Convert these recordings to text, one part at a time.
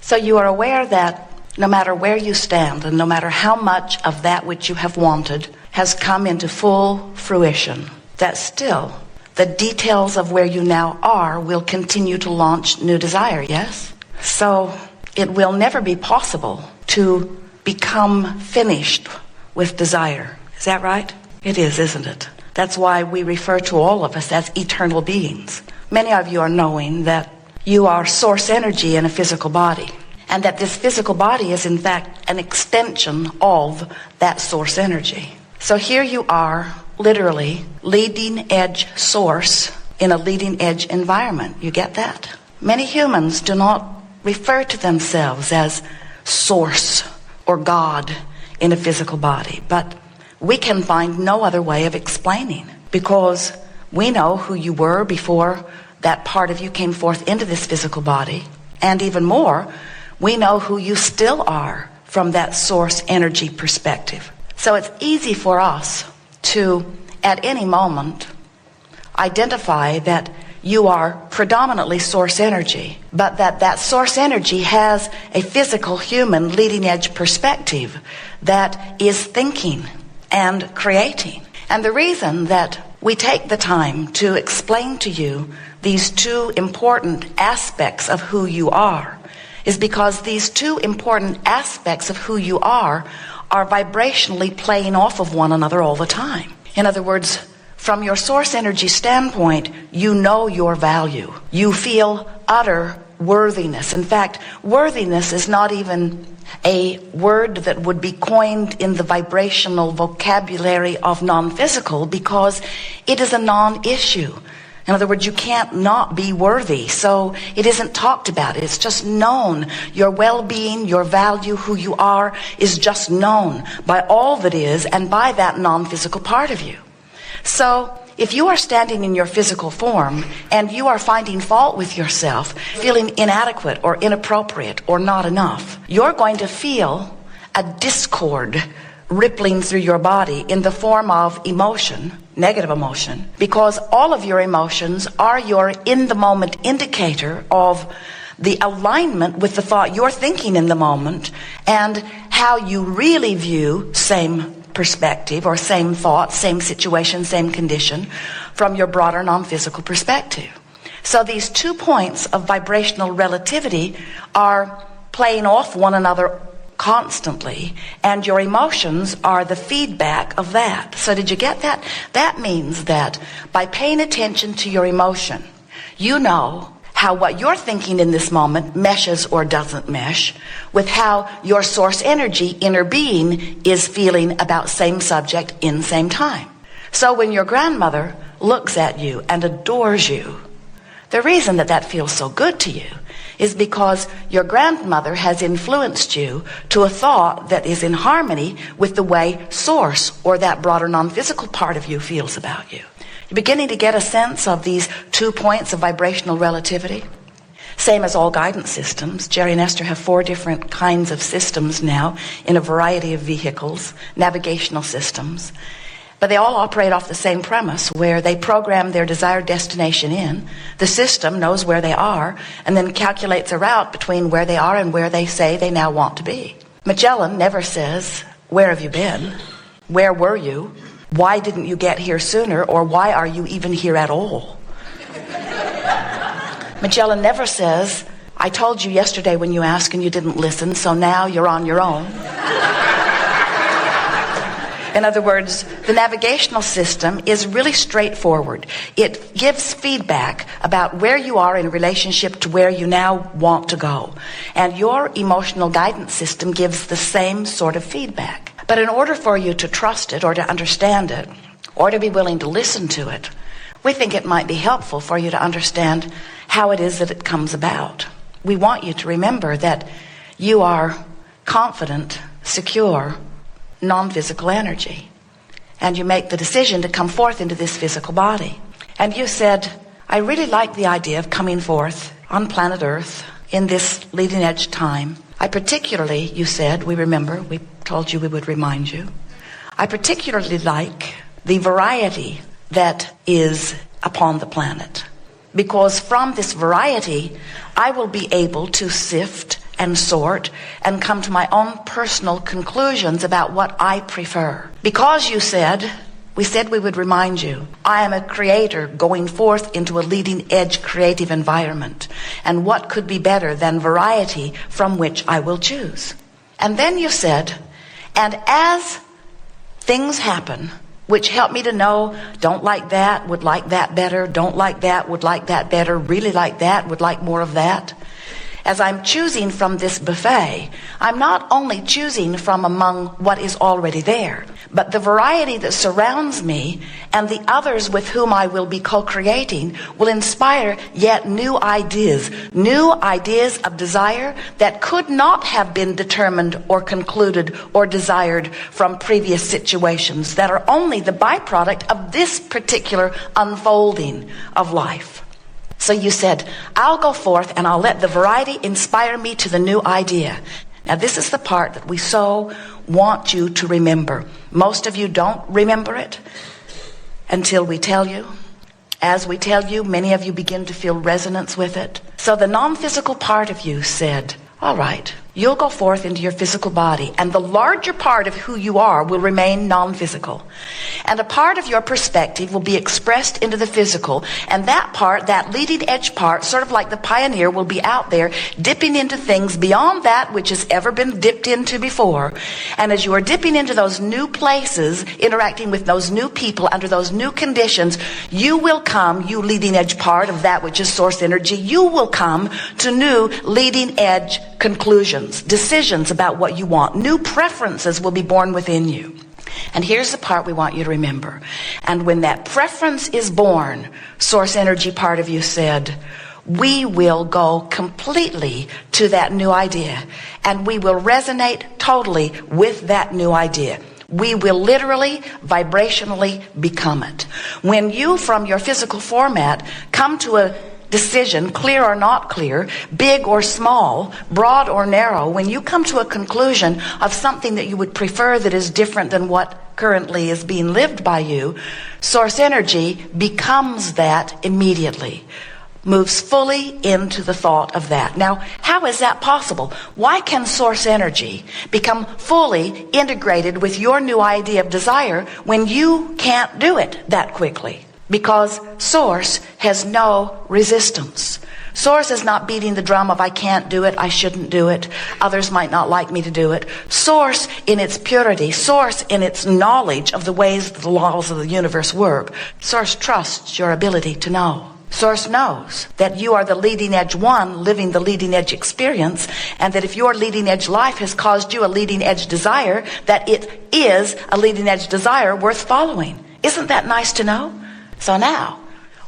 So you are aware that no matter where you stand and no matter how much of that which you have wanted has come into full fruition, that still the details of where you now are will continue to launch new desire, yes? So it will never be possible to become finished with desire. Is that right? It is, isn't it? That's why we refer to all of us as eternal beings. Many of you are knowing that you are source energy in a physical body, and that this physical body is in fact an extension of that source energy. So here you are, literally leading edge source in a leading edge environment. You get that? Many humans do not refer to themselves as source or God in a physical body, but we can find no other way of explaining, because we know who you were before that part of you came forth into this physical body, and even more, we know who you still are from that source energy perspective. So it's easy for us to, at any moment, identify that you are predominantly source energy, but that source energy has a physical human leading edge perspective that is thinking and creating. And the reason that we take the time to explain to you these two important aspects of who you are is because these two important aspects of who you are vibrationally playing off of one another all the time. In other words, from your source energy standpoint, you know your value. You feel utter worthiness. In fact, worthiness is not even a word that would be coined in the vibrational vocabulary of non-physical, because it is a non-issue. In other words, you can't not be worthy, so it isn't talked about. It's just known. Your well-being, your value, who you are, is just known by all that is and by that non-physical part of you. So if you are standing in your physical form and you are finding fault with yourself, feeling inadequate or inappropriate or not enough, you're going to feel a discord rippling through your body in the form of emotion, negative emotion, because all of your emotions are your in-the-moment indicator of the alignment with the thought you're thinking in the moment and how you really view same perspective or same thought, same situation, same condition from your broader non-physical perspective. So these 2 points of vibrational relativity are playing off one another constantly, and your emotions are the feedback of that. So did you get that? That means that by paying attention to your emotion, you know how what you're thinking in this moment meshes or doesn't mesh with how your source energy, inner being, is feeling about same subject in same time. So when your grandmother looks at you and adores you, the reason that feels so good to you is because your grandmother has influenced you to a thought that is in harmony with the way source, or that broader non-physical part of you, feels about you. You're beginning to get a sense of these 2 points of vibrational relativity. Same as all guidance systems. Jerry and Esther have 4 different kinds of systems now in a variety of vehicles, navigational systems. But they all operate off the same premise, where they program their desired destination in. The system knows where they are and then calculates a route between where they are and where they say they now want to be. Magellan never says, "Where have you been? Where were you? Why didn't you get here sooner?" or "Why are you even here at all?" Magellan never says, "I told you yesterday when you asked and you didn't listen, so now you're on your own." In other words, the navigational system is really straightforward. It gives feedback about where you are in relationship to where you now want to go. And your emotional guidance system gives the same sort of feedback. But in order for you to trust it or to understand it or to be willing to listen to it, we think it might be helpful for you to understand how it is that it comes about. We want you to remember that you are confident, secure, non-physical energy. And you make the decision to come forth into this physical body. And you said, "I really like the idea of coming forth on planet Earth in this leading edge time. I particularly," you said, we remember, we told you we would remind you, "I particularly like the variety that is upon the planet. Because from this variety, I will be able to sift and sort and come to my own personal conclusions about what I prefer. Because we said we would remind you, I am a creator going forth into a leading edge creative environment. And what could be better than variety from which I will choose? And then you said, and as things happen, which help me to know, don't like that, would like that better, don't like that, would like that better, really like that, would like more of that. As I'm choosing from this buffet, I'm not only choosing from among what is already there, but the variety that surrounds me and the others with whom I will be co-creating will inspire yet new ideas of desire that could not have been determined or concluded or desired from previous situations that are only the byproduct of this particular unfolding of life. So you said, I'll go forth and I'll let the variety inspire me to the new idea. Now this is the part that we so want you to remember. Most of you don't remember it until we tell you. As we tell you, many of you begin to feel resonance with it. So the non-physical part of you said, all right, you'll go forth into your physical body, and the larger part of who you are will remain non-physical. And a part of your perspective will be expressed into the physical, and that part, that leading edge part, sort of like the pioneer, will be out there dipping into things beyond that which has ever been dipped into before. And as you are dipping into those new places, interacting with those new people under those new conditions, you will come, you leading edge part of that which is source energy, you will come to new leading edge conclusions, decisions about what you want. New preferences will be born within you. And here's the part we want you to remember. And when that preference is born, source energy part of you said, we will go completely to that new idea, and we will resonate totally with that new idea. We will literally, vibrationally become it. When you, from your physical format, come to a decision, clear or not clear, big or small, broad or narrow, when you come to a conclusion of something that you would prefer that is different than what currently is being lived by you, source energy becomes that immediately. Moves fully into the thought of that. Now, how is that possible? Why can source energy become fully integrated with your new idea of desire when you can't do it that quickly? Because source has no resistance. Source is not beating the drum of I can't do it, I shouldn't do it, others might not like me to do it. Source in its purity, source in its knowledge of the ways the laws of the universe work. Source trusts your ability to know. Source knows that you are the leading edge one living the leading edge experience, and that if your leading edge life has caused you a leading edge desire, that it is a leading edge desire worth following. Isn't that nice to know? So now,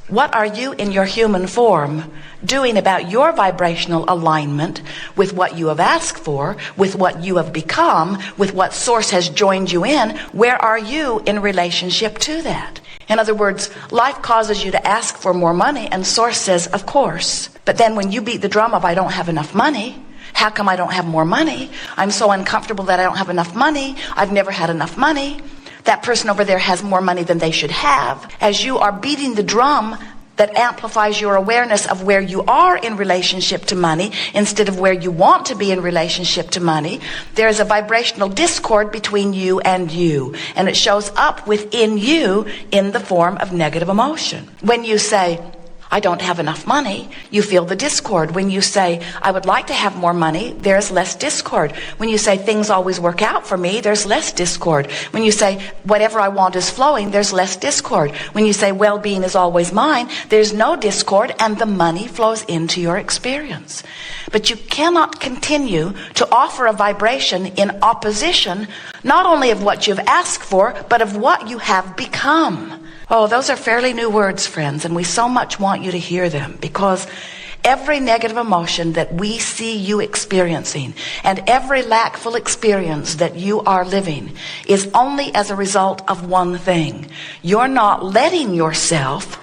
what are you in your human form doing about your vibrational alignment with what you have asked for, with what you have become, with what source has joined you in? Where are you in relationship to that? In other words, life causes you to ask for more money, and source says, of course. But then when you beat the drum of I don't have enough money, how come I don't have more money? I'm so uncomfortable that I don't have enough money. I've never had enough money. That person over there has more money than they should have. As you are beating the drum that amplifies your awareness of where you are in relationship to money instead of where you want to be in relationship to money, there is a vibrational discord between you, and it shows up within you in the form of negative emotion. When you say, I don't have enough money, you feel the discord. When you say, I would like to have more money, there's less discord. When you say, things always work out for me, there's less discord. When you say, whatever I want is flowing, there's less discord. When you say, well-being is always mine, there's no discord, and the money flows into your experience. But you cannot continue to offer a vibration in opposition, not only of what you've asked for, but of what you have become. Oh, those are fairly new words, friends, and we so much want you to hear them, because every negative emotion that we see you experiencing and every lackful experience that you are living is only as a result of one thing. You're not letting yourself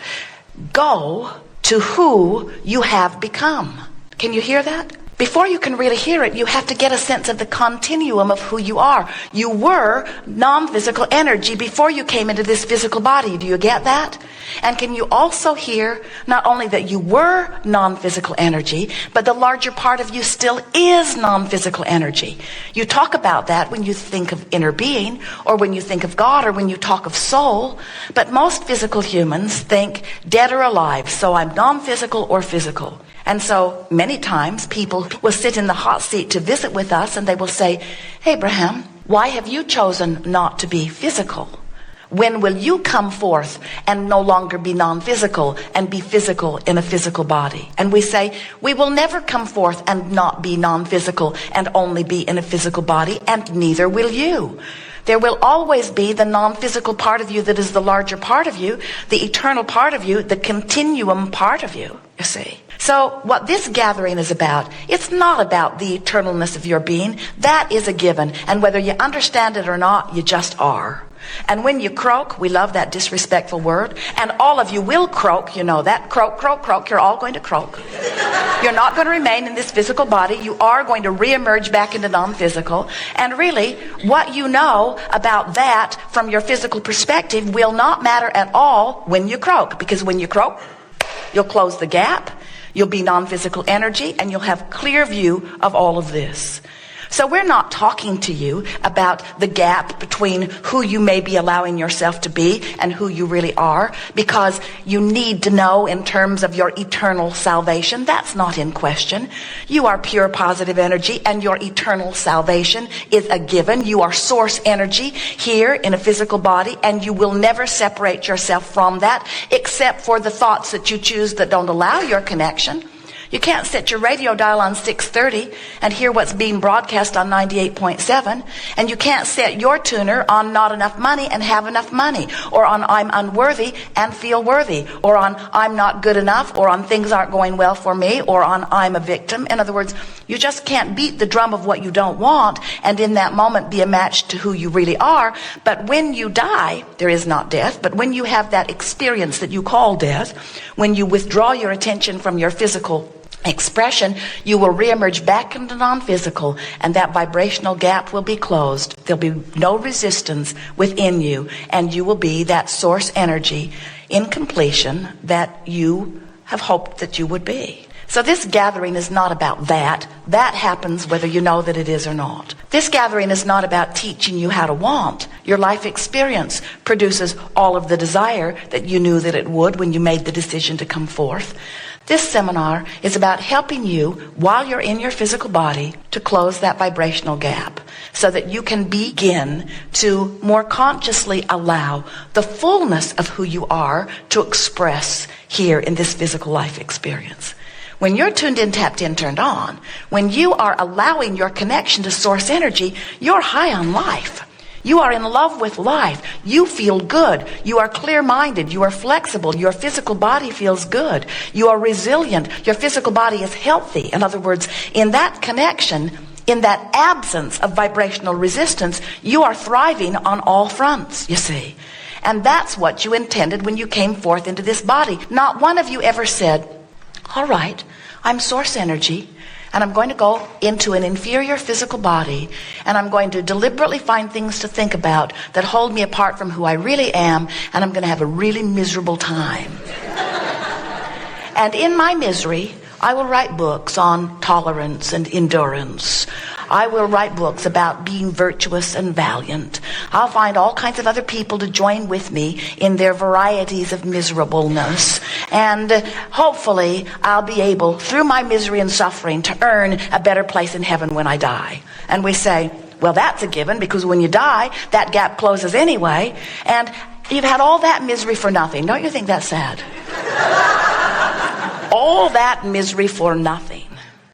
go to who you have become. Can you hear that? Before you can really hear it, you have to get a sense of the continuum of who you are. You were non-physical energy before you came into this physical body. Do you get that? And can you also hear not only that you were non-physical energy, but the larger part of you still is non-physical energy? You talk about that when you think of inner being, or when you think of God, or when you talk of soul. But most physical humans think dead or alive, so I'm non-physical or physical. And so many times people will sit in the hot seat to visit with us, and they will say, Abraham, why have you chosen not to be physical? When will you come forth and no longer be non-physical and be physical in a physical body? And we say, we will never come forth and not be non-physical and only be in a physical body, and neither will you. There will always be the non-physical part of you that is the larger part of you, the eternal part of you, the continuum part of you, you see. So what this gathering is about, it's not about the eternalness of your being. That is a given. And whether you understand it or not, you just are. And when you croak, we love that disrespectful word, and all of you will croak, you know that. Croak, croak, croak. You're all going to croak. You're not going to remain in this physical body. You are going to reemerge back into non-physical. And really, what you know about that from your physical perspective will not matter at all when you croak. Because when you croak, you'll close the gap, you'll be non-physical energy, and you'll have clear view of all of this. So we're not talking to you about the gap between who you may be allowing yourself to be and who you really are, because you need to know in terms of your eternal salvation. That's not in question. You are pure positive energy, and your eternal salvation is a given. You are source energy here in a physical body, and you will never separate yourself from that, except for the thoughts that you choose that don't allow your connection. You can't set your radio dial on 630 and hear what's being broadcast on 98.7. And you can't set your tuner on not enough money and have enough money. Or on I'm unworthy and feel worthy. Or on I'm not good enough. Or on things aren't going well for me. Or on I'm a victim. In other words, you just can't beat the drum of what you don't want and in that moment be a match to who you really are. But when you die, there is not death. But when you have that experience that you call death, when you withdraw your attention from your physical expression, you will reemerge back into non-physical, and that vibrational gap will be closed. There'll be no resistance within you, and you will be that source energy in completion that you have hoped that you would be. So this gathering is not about that. That happens whether you know that it is or not. This gathering is not about teaching you how to want. Your life experience produces all of the desire that you knew that it would when you made the decision to come forth. This seminar is about helping you, while you're in your physical body, to close that vibrational gap so that you can begin to more consciously allow the fullness of who you are to express here in this physical life experience. When you're tuned in, tapped in, turned on, when you are allowing your connection to source energy, you're high on life. You are in love with life. You feel good. You are clear-minded. You are flexible. Your physical body feels good. You are resilient. Your physical body is healthy. In other words, in that connection, in that absence of vibrational resistance, you are thriving on all fronts, you see. And that's what you intended when you came forth into this body. Not one of you ever said, all right, I'm source energy, and I'm going to go into an inferior physical body, and I'm going to deliberately find things to think about that hold me apart from who I really am, and I'm going to have a really miserable time. And in my misery, I will write books on tolerance and endurance. I will write books about being virtuous and valiant. I'll find all kinds of other people to join with me in their varieties of miserableness. And hopefully I'll be able, through my misery and suffering, to earn a better place in heaven when I die. And we say, well, that's a given, because when you die, that gap closes anyway. And you've had all that misery for nothing. Don't you think that's sad? All that misery for nothing.